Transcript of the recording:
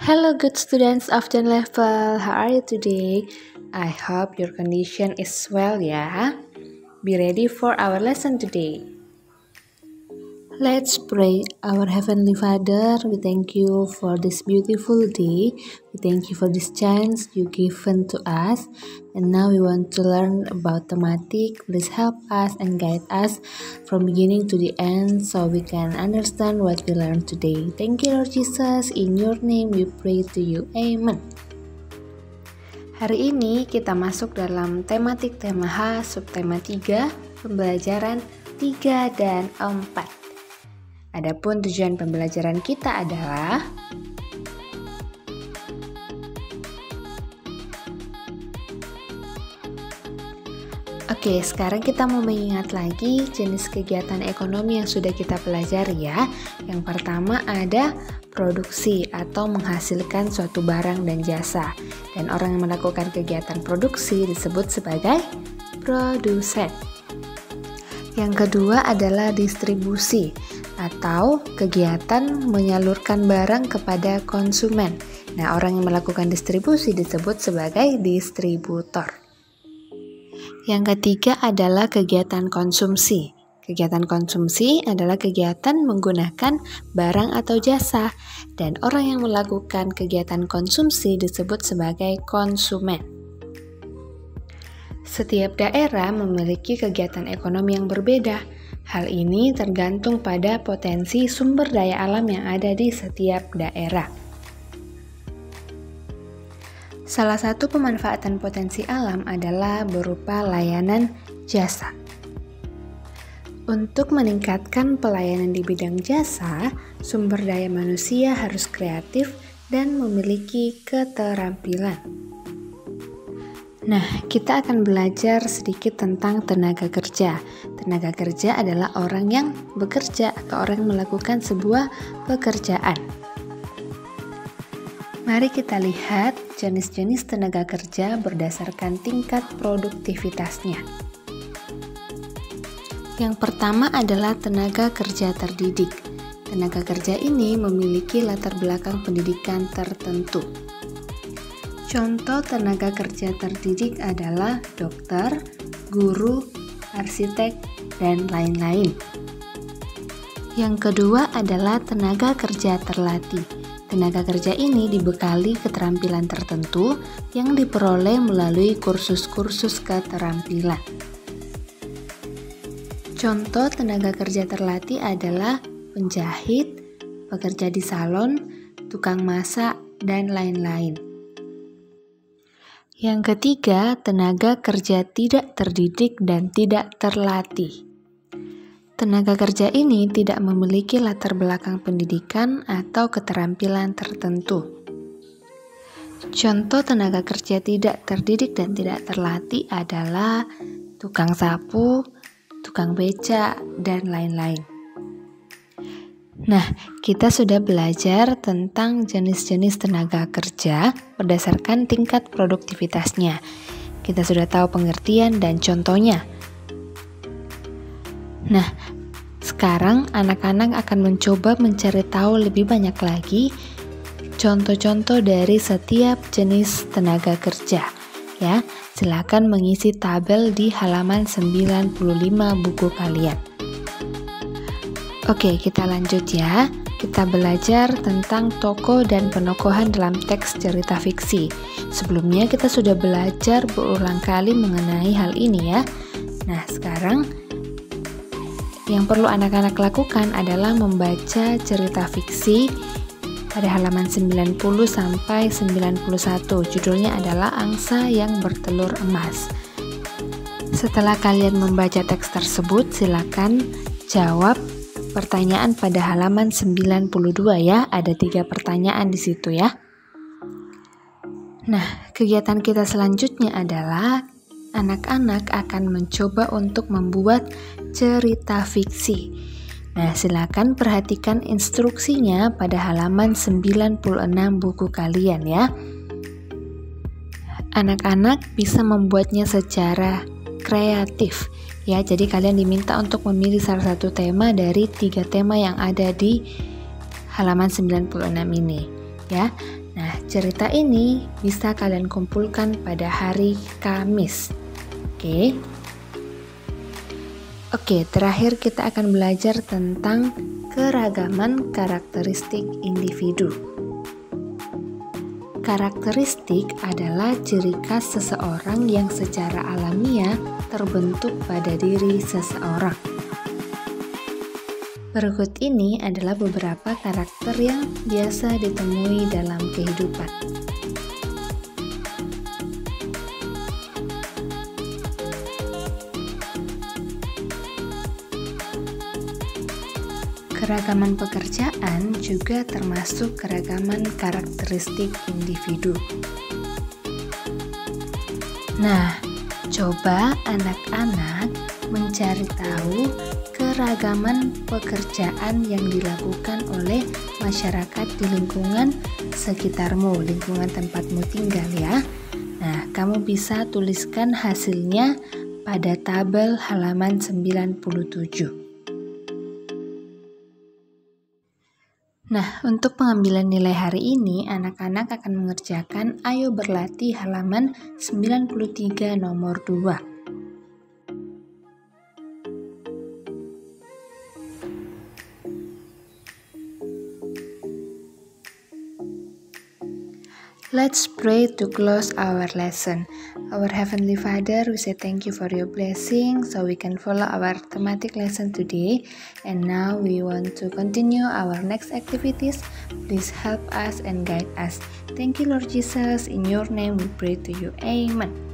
Hello, good students of the level. How are you today? I hope your condition is well, ya. Be ready for our lesson today. Let's pray. Our Heavenly Father, we thank you for this beautiful day. We thank you for this chance you given to us. And now we want to learn about thematic. Please help us and guide us from beginning to the end so we can understand what we learned today. Thank you, Lord Jesus. In your name we pray to you. Amen. Hari ini kita masuk dalam tematik tema H, subtema 3, pembelajaran 3 dan 4. Adapun tujuan pembelajaran kita adalah Oke, sekarang kita mau mengingat lagi jenis kegiatan ekonomi yang sudah kita pelajari ya. Yang pertama ada produksi atau menghasilkan suatu barang dan jasa. Dan orang yang melakukan kegiatan produksi disebut sebagai produsen. Yang kedua adalah distribusi atau kegiatan menyalurkan barang kepada konsumen. Nah, orang yang melakukan distribusi disebut sebagai distributor. Yang ketiga adalah kegiatan konsumsi. Kegiatan konsumsi adalah kegiatan menggunakan barang atau jasa, dan orang yang melakukan kegiatan konsumsi disebut sebagai konsumen. Setiap daerah memiliki kegiatan ekonomi yang berbeda. Hal ini tergantung pada potensi sumber daya alam yang ada di setiap daerah. Salah satu pemanfaatan potensi alam adalah berupa layanan jasa. Untuk meningkatkan pelayanan di bidang jasa, sumber daya manusia harus kreatif dan memiliki keterampilan. Nah, kita akan belajar sedikit tentang tenaga kerja. Tenaga kerja adalah orang yang bekerja atau orang yang melakukan sebuah pekerjaan. Mari kita lihat jenis-jenis tenaga kerja berdasarkan tingkat produktivitasnya. Yang pertama adalah tenaga kerja terdidik. Tenaga kerja ini memiliki latar belakang pendidikan tertentu. Contoh tenaga kerja terdidik adalah dokter, guru, arsitek, dan lain-lain. Yang kedua adalah tenaga kerja terlatih. Tenaga kerja ini dibekali keterampilan tertentu yang diperoleh melalui kursus-kursus keterampilan. Contoh tenaga kerja terlatih adalah penjahit, pekerja di salon, tukang masak, dan lain-lain. Yang ketiga, tenaga kerja tidak terdidik dan tidak terlatih. Tenaga kerja ini tidak memiliki latar belakang pendidikan atau keterampilan tertentu. Contoh tenaga kerja tidak terdidik dan tidak terlatih adalah tukang sapu, tukang beca, dan lain-lain. Nah, kita sudah belajar tentang jenis-jenis tenaga kerja berdasarkan tingkat produktivitasnya. Kita sudah tahu pengertian dan contohnya. Nah, sekarang anak-anak akan mencoba mencari tahu lebih banyak lagi contoh-contoh dari setiap jenis tenaga kerja. Ya, silakan mengisi tabel di halaman 95 buku kalian. Oke, kita lanjut ya. Kita belajar tentang tokoh dan penokohan dalam teks cerita fiksi. Sebelumnya kita sudah belajar berulang kali mengenai hal ini ya. Nah, sekarang yang perlu anak-anak lakukan adalah membaca cerita fiksi pada halaman 90 sampai 91. Judulnya adalah Angsa yang Bertelur Emas. Setelah kalian membaca teks tersebut, silakan jawab pertanyaan pada halaman 92 ya, ada 3 pertanyaan di situ ya. Nah, kegiatan kita selanjutnya adalah anak-anak akan mencoba untuk membuat cerita fiksi. Nah, silakan perhatikan instruksinya pada halaman 96 buku kalian ya. Anak-anak bisa membuatnya secara kreatif. Ya, jadi kalian diminta untuk memilih salah satu tema dari 3 tema yang ada di halaman 96 ini. ya. Nah, cerita ini bisa kalian kumpulkan pada hari Kamis. Oke, terakhir kita akan belajar tentang keragaman karakteristik individu. Karakteristik adalah ciri khas seseorang yang secara alamiah terbentuk pada diri seseorang. Berikut ini adalah beberapa karakter yang biasa ditemui dalam kehidupan. Keragaman pekerjaan juga termasuk keragaman karakteristik individu. Nah, coba anak-anak mencari tahu keragaman pekerjaan yang dilakukan oleh masyarakat di lingkungan sekitarmu, lingkungan tempatmu tinggal ya. Nah, kamu bisa tuliskan hasilnya pada tabel halaman 97. Nah, untuk pengambilan nilai hari ini, anak-anak akan mengerjakan Ayo Berlatih halaman 93 nomor 2. Let's pray to close our lesson. Our Heavenly Father, we say thank you for your blessing so we can follow our thematic lesson today. And now we want to continue our next activities. Please help us and guide us. Thank you, Lord Jesus. In your name we pray to you. Amen.